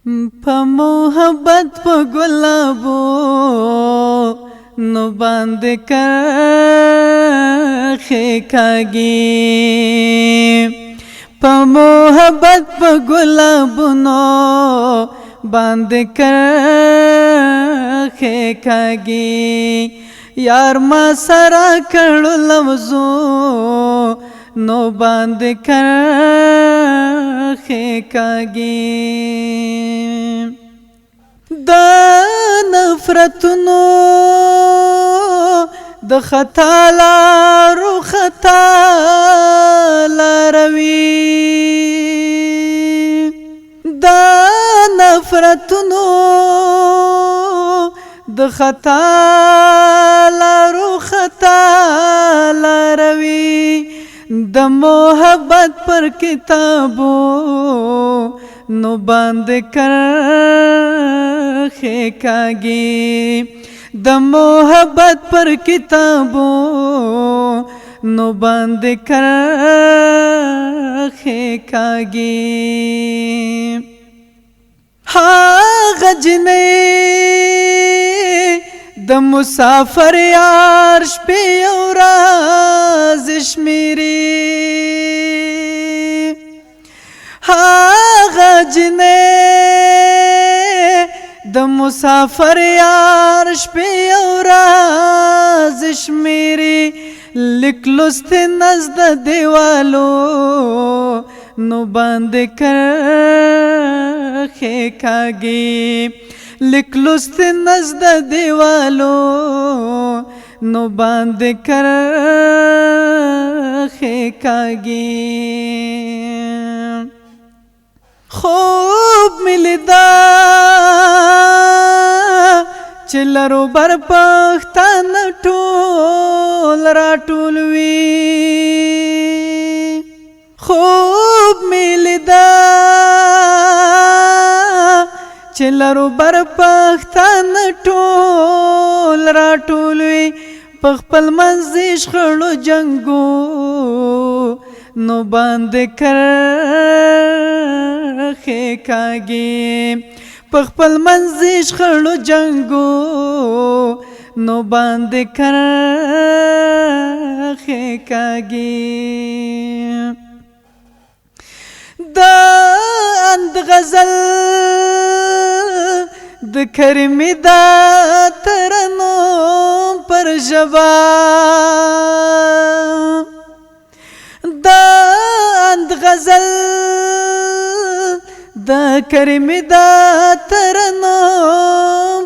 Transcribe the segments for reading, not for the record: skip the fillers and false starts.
په محبت په ګلابو نو باندې کرخې کاږي په محبت په ګلابو نو باندې کرخې کاږي یار ما سره کړو لفظو نو باندې کرخې کاږي د نفرتونو د خطا لارو خطا لاروي د نفرتونو د خطا لارو خطا لاروي د محبت پر کتابو نو باندې کرخې کاږي د محبت پر کتابو نو باندې کرخې کاږي هاغه جنې د مسافر یار شپې او ورځ شمیري هاغه جنې د مسافر یار شپې او ورځ شمیري لیک لوست نزد دیوالو نو باندې کرخې کاږي لیک لوست نزد دیوالو نو باندې کرخې کاږي خوب می لیدا چې لرو بر پښتانه ټول راټول وي خوب می لیدا چې لرو بر پښتانه ټول راټول وي په خپل منځ شخړو جنګو نو باندې کرخې کاږي په خپل منځ شخړو جنګو نو باندې کرخې کاږي د اند غزل د کرمی دا ترنو پر ژبه د اند غزل د کرمی دا ترنو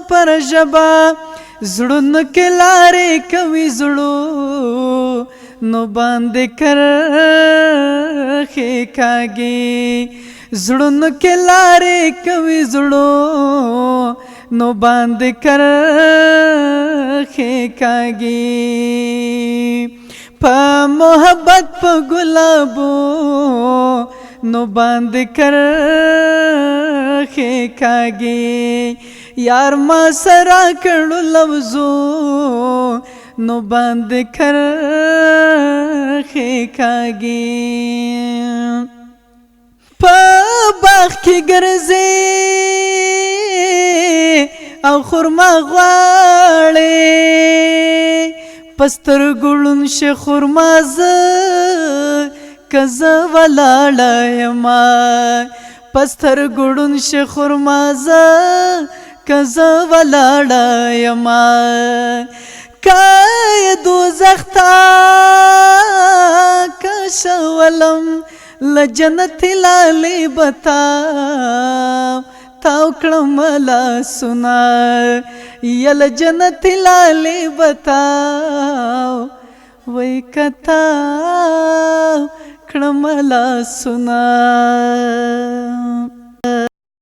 پر ژبه زړونو کې لارې کوي زړو نو باندې کرخې کاږي زړونو کې لارې کوي زړو نو باندې کرخې کاږي په محبت په ګلابو نو باندې کرخې کاږي یار ما سره کړو لفظو نو باندې کرخې کاږي په باغ کې ګرځې او خرما غواړې پستر ګړون شه خرما زه که زه ولاړه یما پستر ګړون شه خرما زه که زه ولاړه یما کای دوزخ تا کشولم لجنت لالی بتاو تاو کړم لاسونه یا لجنت لالی بتاو وای کتاو کړم لاسونه